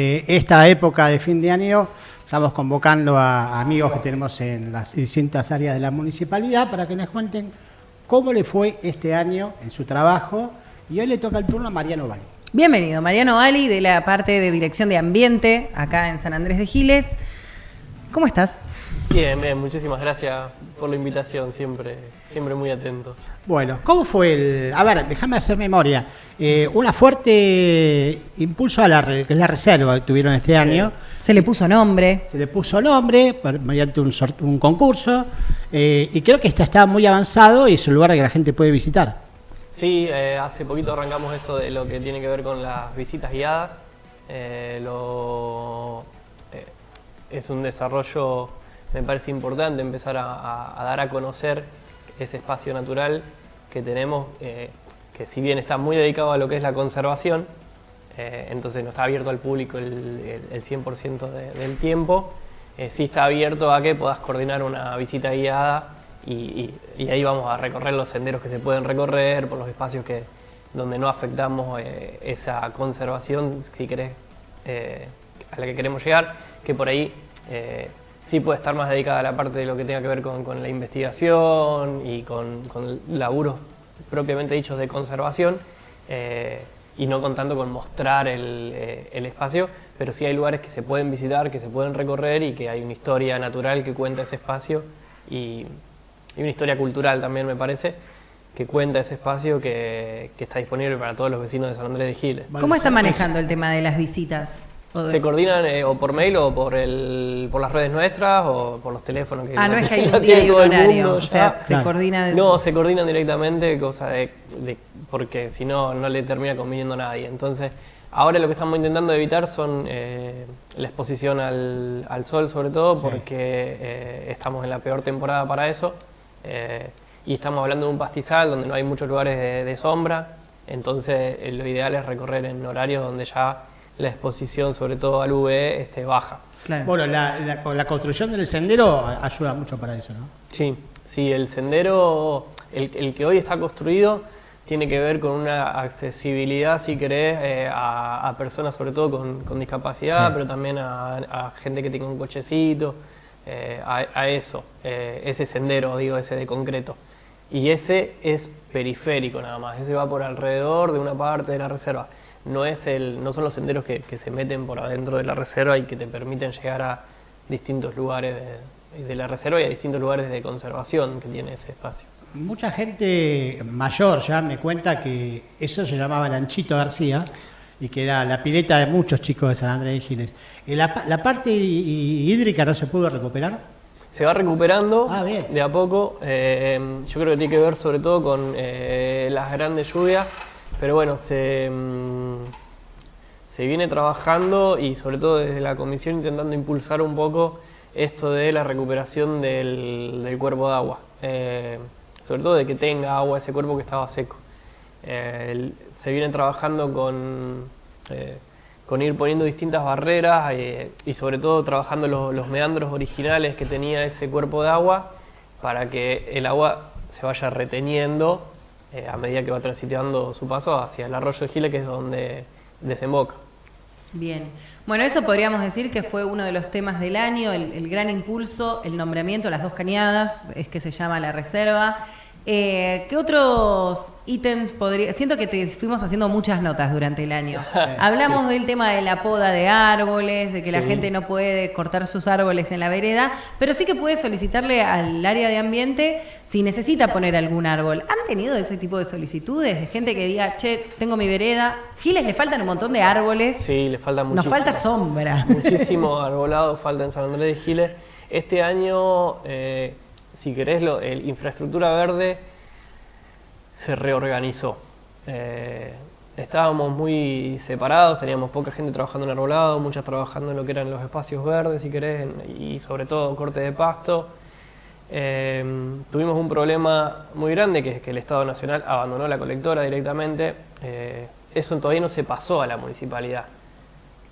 Esta época de fin de año estamos convocando a amigos que tenemos en las distintas áreas de la municipalidad para que nos cuenten cómo le fue este año en su trabajo, y hoy le toca el turno a Mariano Valli. Bienvenido, Mariano Valli, de la parte de Dirección de Ambiente, acá en San Andrés de Giles. ¿Cómo estás? Bien, bien, muchísimas gracias por la invitación, siempre muy atentos. Bueno, ¿cómo fue el...? A ver, déjame hacer memoria. Una fuerte impulso a que es la reserva que tuvieron este año. Se le puso nombre. Se le puso nombre mediante un concurso, y creo que está muy avanzado y es un lugar que la gente puede visitar. Sí, hace poquito arrancamos esto de lo que tiene que ver con las visitas guiadas. Es un desarrollo, me parece importante, empezar a dar a conocer ese espacio natural que tenemos, que si bien está muy dedicado a lo que es la conservación, entonces no está abierto al público el 100% del tiempo, sí está abierto a que puedas coordinar una visita guiada y ahí vamos a recorrer los senderos que se pueden recorrer, por los espacios donde no afectamos esa conservación, si querés, a la que queremos llegar, que por ahí sí puede estar más dedicada a la parte de lo que tenga que ver con la investigación y con laburos propiamente dichos de conservación, y no contando con mostrar el espacio, pero sí hay lugares que se pueden visitar, que se pueden recorrer y que hay una historia natural que cuenta ese espacio y una historia cultural también, me parece, que cuenta ese espacio que está disponible para todos los vecinos de San Andrés de Giles. ¿Cómo están manejando el tema de las visitas? Se coordinan o por mail o por las redes nuestras o por los teléfonos que no es que hay lo un día tiene y todo un el horario, mundo. o sea, Claro. se coordina... No, se coordinan directamente, cosa porque si no, no le termina conviniendo a nadie. Entonces, ahora lo que estamos intentando evitar son la exposición al sol, sobre todo, porque estamos en la peor temporada para eso. Y estamos hablando de un pastizal donde no hay muchos lugares de sombra. Entonces, lo ideal es recorrer en horarios donde ya la exposición, sobre todo al UV, baja. Claro. Bueno, la construcción del sendero ayuda mucho para eso, ¿no? Sí, el sendero, el que hoy está construido, tiene que ver con una accesibilidad, si querés, a personas sobre todo con discapacidad, sí, pero también a gente que tenga un cochecito, a eso, ese sendero, digo, ese de concreto. Y ese es periférico nada más, ese va por alrededor de una parte de la reserva. No son los senderos que se meten por adentro de la reserva y que te permiten llegar a distintos lugares de la reserva y a distintos lugares de conservación que tiene ese espacio. Mucha gente mayor ya me cuenta que eso se llamaba el Anchito García y que era la pileta de muchos chicos de San Andrés de Giles. ¿La parte hídrica no se pudo recuperar? Se va recuperando bien, de a poco. Yo creo que tiene que ver sobre todo con las grandes lluvias, pero bueno, se viene trabajando y sobre todo desde la comisión intentando impulsar un poco esto de la recuperación del cuerpo de agua. Sobre todo de que tenga agua ese cuerpo que estaba seco. Se viene trabajando con ir poniendo distintas barreras y sobre todo trabajando los meandros originales que tenía ese cuerpo de agua para que el agua se vaya reteniendo a medida que va transitando su paso hacia el arroyo de Giles, que es donde desemboca. Bien. Bueno, eso podríamos decir que fue uno de los temas del año, el gran impulso, el nombramiento, las dos cañadas, es que se llama la reserva. ¿Qué otros ítems podría...? Siento que te fuimos haciendo muchas notas durante el año. Hablamos del tema de la poda de árboles, de que la gente no puede cortar sus árboles en la vereda, pero sí que puede solicitarle al área de ambiente si necesita poner algún árbol. ¿Han tenido ese tipo de solicitudes de gente que diga, che, tengo mi vereda, Giles le faltan un montón de árboles? Sí, le falta muchísimo. Nos falta sombra. Muchísimo arbolado falta en San Andrés de Giles. Este año... si querés, infraestructura verde se reorganizó. Estábamos muy separados, teníamos poca gente trabajando en arbolado, muchas trabajando en lo que eran los espacios verdes, si querés, y sobre todo corte de pasto. Tuvimos un problema muy grande, que es que el Estado Nacional abandonó la colectora directamente. Eso todavía no se pasó a la municipalidad.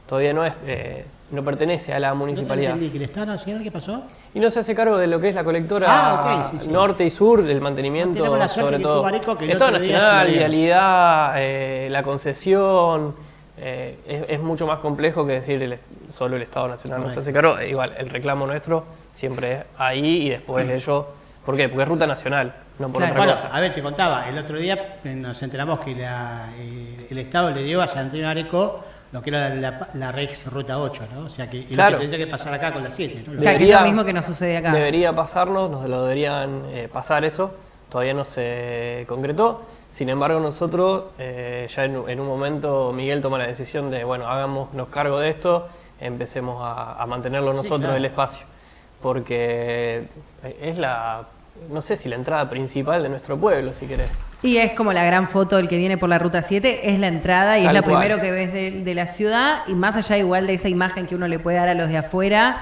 Todavía no pertenece a la municipalidad. No te entendí, ¿que el Estado Nacional qué pasó? Y no se hace cargo de lo que es la colectora norte y sur, del mantenimiento, la sobre todo. Areco, que Estado Nacional, día vialidad, la concesión, es mucho más complejo que decir solo el Estado Nacional no se hace cargo. Igual, el reclamo nuestro siempre es ahí y después ellos... ¿Por qué? Porque es ruta nacional, no por otra cosa. A ver, te contaba, el otro día nos enteramos que el Estado le dio a Santino Areco lo que era la Rex Ruta 8, ¿no? O sea, que, claro, lo que tendría que pasar acá con la 7, ¿no? Claro, que es lo mismo que nos sucede acá. Debería pasarnos, nos lo deberían pasar eso, todavía no se concretó. Sin embargo, nosotros, ya en un momento, Miguel toma la decisión de, bueno, hagámonos cargo de esto, empecemos a mantenerlo nosotros, claro, el espacio. Porque es no sé si la entrada principal de nuestro pueblo, si querés. Y es como la gran foto, el que viene por la Ruta 7, es la entrada y tal es lo primero que ves de la ciudad. Y más allá igual de esa imagen que uno le puede dar a los de afuera,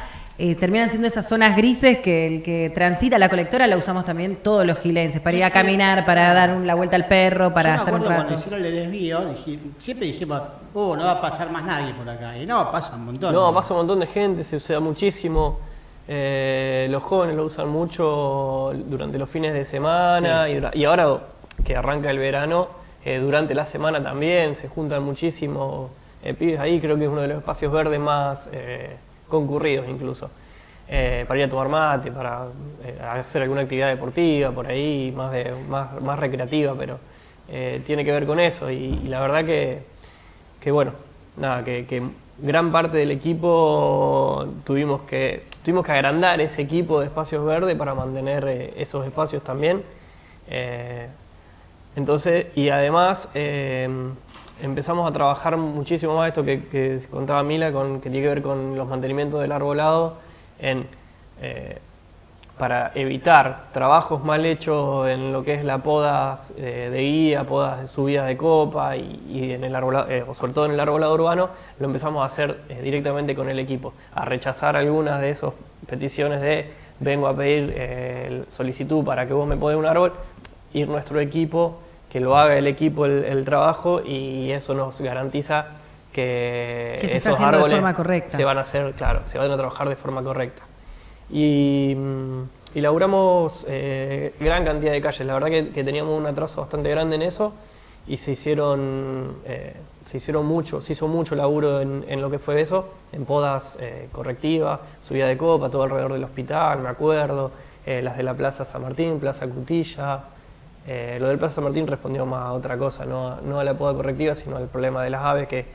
terminan siendo esas zonas grises que el que transita la colectora la usamos también todos los gilenses, para ir a caminar, para dar la vuelta al perro, para estar un rato. Cuando hicieron el desvío, siempre dijimos, no va a pasar más nadie por acá. Y no, pasa un montón. No, pasa un montón de gente, se usa muchísimo. Los jóvenes lo usan mucho durante los fines de semana, sí, y ahora que arranca el verano, durante la semana también se juntan muchísimos pibes ahí. Creo que es uno de los espacios verdes más concurridos incluso, para ir a tomar mate, para hacer alguna actividad deportiva por ahí, más recreativa, pero tiene que ver con eso. Y la verdad que bueno, nada, que gran parte del equipo tuvimos que agrandar ese equipo de espacios verdes para mantener esos espacios también. Entonces, y además empezamos a trabajar muchísimo más esto que contaba Mila, que tiene que ver con los mantenimientos del arbolado, para evitar trabajos mal hechos en lo que es la podas de guía, podas de subidas de copa y en el arbolado, o sobre todo en el arbolado urbano, lo empezamos a hacer directamente con el equipo, a rechazar algunas de esas peticiones de vengo a pedir solicitud para que vos me podés un árbol, ir nuestro equipo, que lo haga el equipo el trabajo, y eso nos garantiza que esos árboles de forma correcta. Se van a hacer, claro, se van a trabajar de forma correcta. Y laburamos gran cantidad de calles. La verdad que teníamos un atraso bastante grande en eso, y se hizo mucho laburo en lo que fue eso, en podas correctivas, subida de copa, todo alrededor del hospital, me acuerdo, las de la Plaza San Martín, Plaza Cutilla. Lo del Plaza San Martín respondió más a otra cosa, no a la poda correctiva, sino al problema de las aves que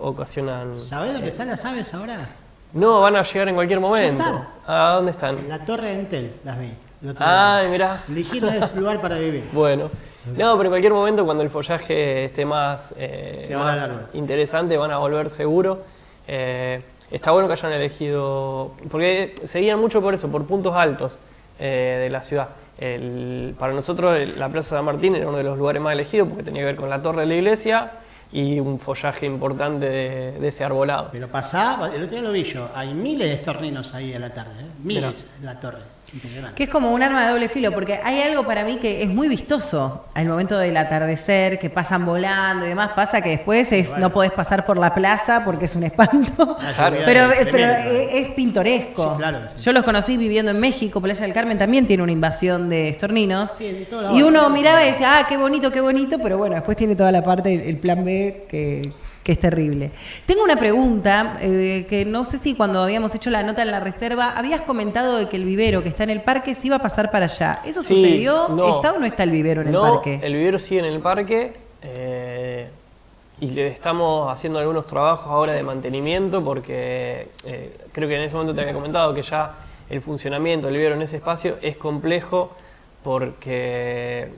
ocasionan... ¿Sabés dónde están las aves ahora? No, van a llegar en cualquier momento. ¿A dónde están? En la Torre de Entel, las vi. Mirá. Eligieron ese lugar para vivir. Bueno. No, pero en cualquier momento, cuando el follaje esté más interesante, van a volver seguro. Está bueno que hayan elegido... Porque seguían mucho por eso, por puntos altos de la ciudad. Para nosotros, la Plaza San Martín era uno de los lugares más elegidos porque tenía que ver con la torre de la iglesia y un follaje importante de ese arbolado. Pero pasaba, el otro día lo vi yo, hay miles de estorninos ahí a la tarde, miles en la torre. Que es como un arma de doble filo, porque hay algo para mí que es muy vistoso al momento del atardecer, que pasan volando y demás. Pasa que después no podés pasar por la plaza porque es un espanto, claro, pero es pintoresco. Sí, claro, sí. Yo los conocí viviendo en México. Playa del Carmen también tiene una invasión de estorninos, y uno miraba y decía, qué bonito, pero bueno, después tiene toda la parte, el plan B, que es terrible. Tengo una pregunta, que no sé si cuando habíamos hecho la nota en la reserva, habías comentado de que el vivero que está en el parque se iba a pasar para allá. ¿Eso sucedió? No. ¿Está o no está el vivero en el parque? No, el vivero sigue en el parque, y le estamos haciendo algunos trabajos ahora de mantenimiento, porque creo que en ese momento te había comentado que ya el funcionamiento del vivero en ese espacio es complejo, porque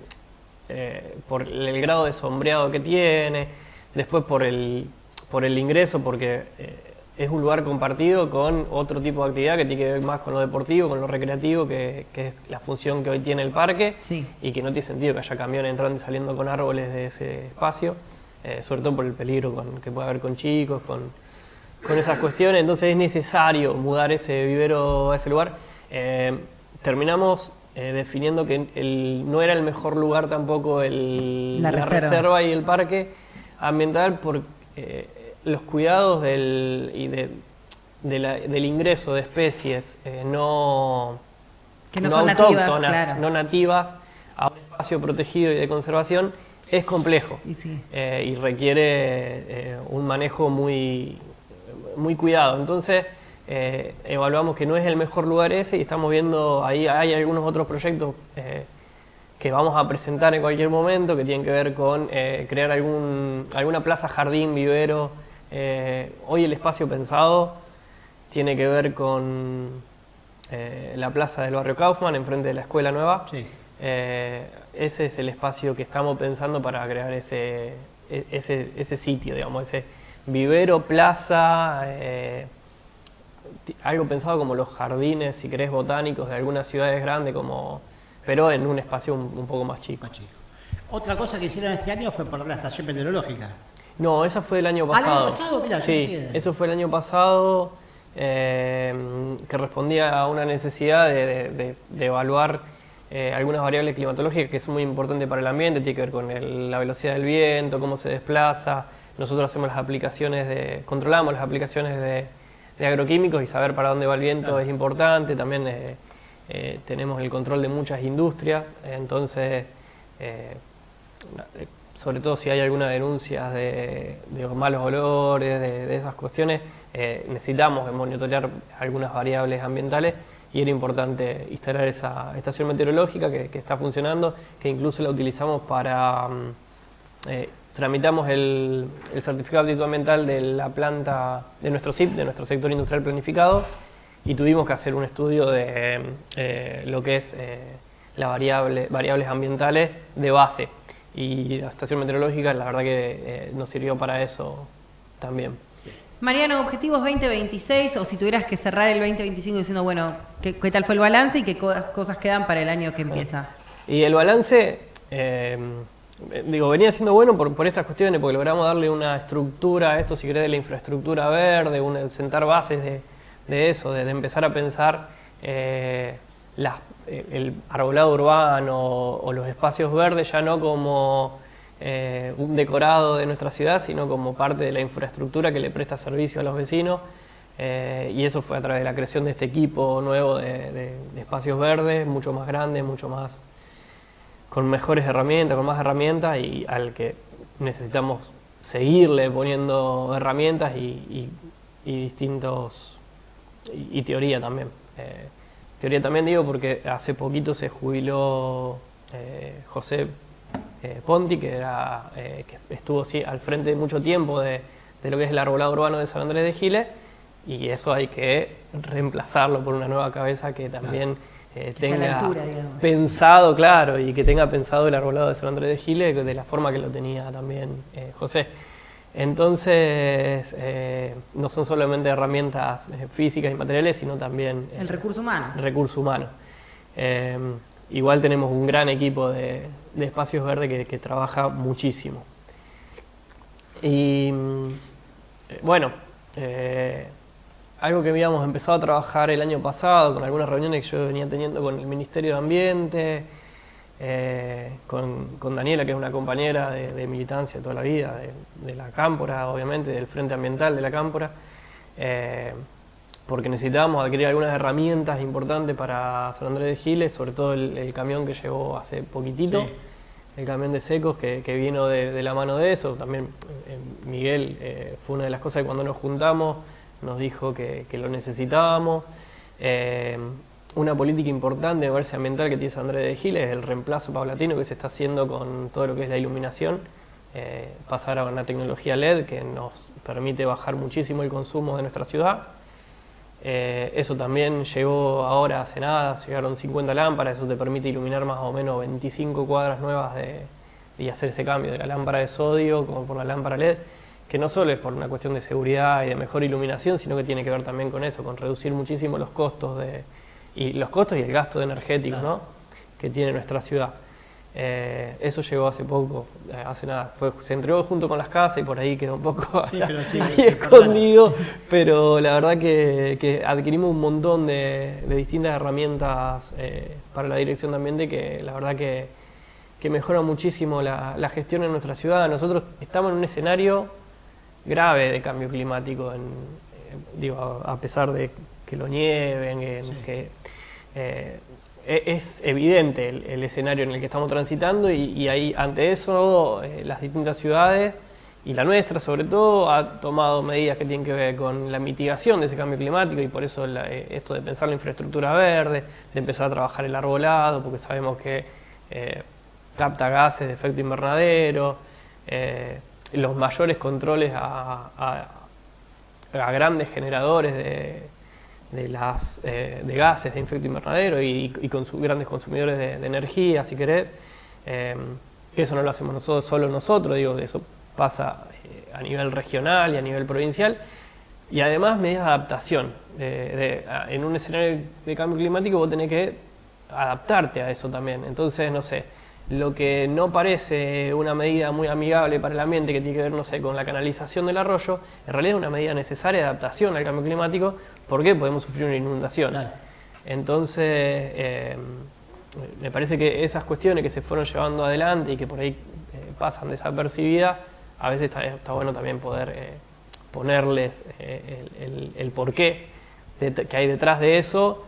por el grado de sombreado que tiene. Después por el ingreso, porque es un lugar compartido con otro tipo de actividad que tiene que ver más con lo deportivo, con lo recreativo, que es la función que hoy tiene el parque, y que no tiene sentido que haya camiones entrando y saliendo con árboles de ese espacio, sobre todo por el peligro que puede haber con chicos, con esas cuestiones. Entonces es necesario mudar ese vivero a ese lugar. Terminamos definiendo que no era el mejor lugar tampoco la reserva y el parque ambiental, por los cuidados del ingreso de especies no son autóctonas, nativas, no nativas, a un espacio protegido y de conservación, es complejo Y sí. y requiere un manejo muy cuidado. Entonces, evaluamos que no es el mejor lugar ese y estamos viendo, ahí hay algunos otros proyectos que vamos a presentar en cualquier momento que tienen que ver con crear alguna plaza, jardín, vivero. Hoy el espacio pensado tiene que ver con la plaza del barrio Kaufman, enfrente de la escuela nueva. Sí. Ese es el espacio que estamos pensando para crear ese sitio, digamos, ese vivero, plaza, algo pensado como los jardines, si querés, botánicos de algunas ciudades grandes, pero en un espacio un poco más chico. Otra cosa que hicieron este año fue poner la estación meteorológica. No, esa fue el año pasado. ¿El año pasado? Mirá, sí, eso fue el año pasado, que respondía a una necesidad de evaluar algunas variables climatológicas que son muy importantes para el ambiente, tiene que ver con la velocidad del viento, cómo se desplaza. Nosotros hacemos controlamos las aplicaciones de agroquímicos y saber para dónde va el viento claro. Es importante. También tenemos el control de muchas industrias, entonces sobre todo si hay alguna denuncia de malos olores, de esas cuestiones, necesitamos monitorear algunas variables ambientales y era importante instalar esa estación meteorológica que está funcionando, que incluso la utilizamos para... tramitamos el certificado de aptitud ambiental de la planta, de nuestro SIP, de nuestro sector industrial planificado, y tuvimos que hacer un estudio de lo que es variables ambientales de base. Y la estación meteorológica, la verdad que nos sirvió para eso también. Mariano, objetivos 2026, o si tuvieras que cerrar el 2025 diciendo, bueno, ¿qué tal fue el balance y qué cosas quedan para el año que empieza? Y el balance, venía siendo bueno por estas cuestiones, porque logramos darle una estructura a esto, si querés, de la infraestructura verde, sentar bases de eso, de empezar a pensar el arbolado urbano o los espacios verdes ya no como un decorado de nuestra ciudad, sino como parte de la infraestructura que le presta servicio a los vecinos, y eso fue a través de la creación de este equipo nuevo de espacios verdes, mucho más grandes, mucho más con mejores herramientas, con más herramientas, y al que necesitamos seguirle poniendo herramientas y distintos y teoría también. Teoría también digo porque hace poquito se jubiló José Ponti, que estuvo al frente de mucho tiempo de lo que es el arbolado urbano de San Andrés de Giles, y eso hay que reemplazarlo por una nueva cabeza que también tenga altura, pensado, claro, y que tenga pensado el arbolado de San Andrés de Giles de la forma que lo tenía también José. Entonces, no son solamente herramientas físicas y materiales, sino también... el recurso humano. Recurso humano. Igual tenemos un gran equipo de espacios verdes que trabaja muchísimo. Y bueno, algo que habíamos empezado a trabajar el año pasado, con algunas reuniones que yo venía teniendo con el Ministerio de Ambiente, con Daniela, que es una compañera de militancia toda la vida, de la Cámpora, obviamente, del Frente Ambiental de la Cámpora, porque necesitábamos adquirir algunas herramientas importantes para San Andrés de Giles, sobre todo el camión que llegó hace poquitito, sí. El camión de secos que vino de la mano de eso. También Miguel fue una de las cosas que cuando nos juntamos nos dijo que lo necesitábamos. Una política importante de emergencia ambiental que tiene San Andrés de Giles es el reemplazo paulatino que se está haciendo con todo lo que es la iluminación, pasar a una tecnología LED que nos permite bajar muchísimo el consumo de nuestra ciudad. Eso también llegó ahora hace nada, llegaron 50 lámparas, eso te permite iluminar más o menos 25 cuadras nuevas y hacer ese cambio de la lámpara de sodio como por la lámpara LED, que no solo es por una cuestión de seguridad y de mejor iluminación, sino que tiene que ver también con eso, con reducir muchísimo los costos y el gasto de energéticos, ¿no?, que tiene nuestra ciudad. Eso llegó hace poco, hace nada, se entregó junto con las casas y por ahí quedó un poco ahí escondido, pero la verdad que adquirimos un montón de distintas herramientas para la dirección de ambiente que la verdad que mejora muchísimo la gestión en nuestra ciudad. Nosotros estamos en un escenario grave de cambio climático, a pesar de que lo nieven, es evidente el escenario en el que estamos transitando y ahí, ante eso, las distintas ciudades y la nuestra sobre todo ha tomado medidas que tienen que ver con la mitigación de ese cambio climático y por eso esto de pensar la infraestructura verde, de empezar a trabajar el arbolado, porque sabemos que capta gases de efecto invernadero, los mayores controles a grandes generadores de gases de efecto invernadero y grandes consumidores de energía, si querés, que eso no lo hacemos solo nosotros, digo, eso pasa a nivel regional y a nivel provincial, y además medidas de adaptación. En un escenario de cambio climático vos tenés que adaptarte a eso también. Entonces, no sé, lo que no parece una medida muy amigable para el ambiente, que tiene que ver, no sé, con la canalización del arroyo, en realidad es una medida necesaria de adaptación al cambio climático, porque podemos sufrir una inundación. Claro. Entonces, me parece que esas cuestiones que se fueron llevando adelante y que por ahí pasan desapercibidas, a veces está bueno también poder ponerles el porqué que hay detrás de eso,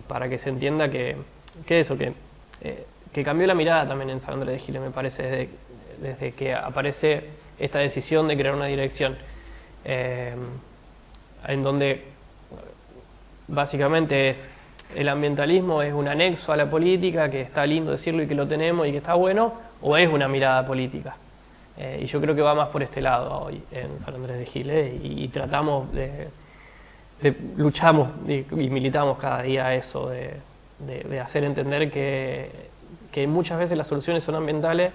para que se entienda que cambió la mirada también en San Andrés de Giles, me parece, desde que aparece esta decisión de crear una dirección, en donde básicamente el ambientalismo es un anexo a la política, que está lindo decirlo y que lo tenemos y que está bueno, o es una mirada política. Y yo creo que va más por este lado hoy en San Andrés de Giles y tratamos luchamos y militamos cada día eso, de hacer entender que muchas veces las soluciones son ambientales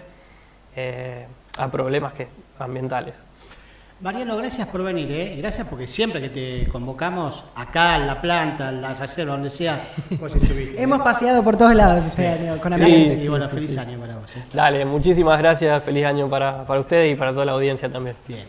a problemas ambientales. Mariano, gracias por venir, gracias porque siempre que te convocamos, acá en la planta, en la reserva, donde sea, vos estuviste. Hemos paseado por todos lados este año con amigos. Sí, bueno, feliz año para vos. Dale, muchísimas gracias, feliz año para ustedes y para toda la audiencia también. Bien.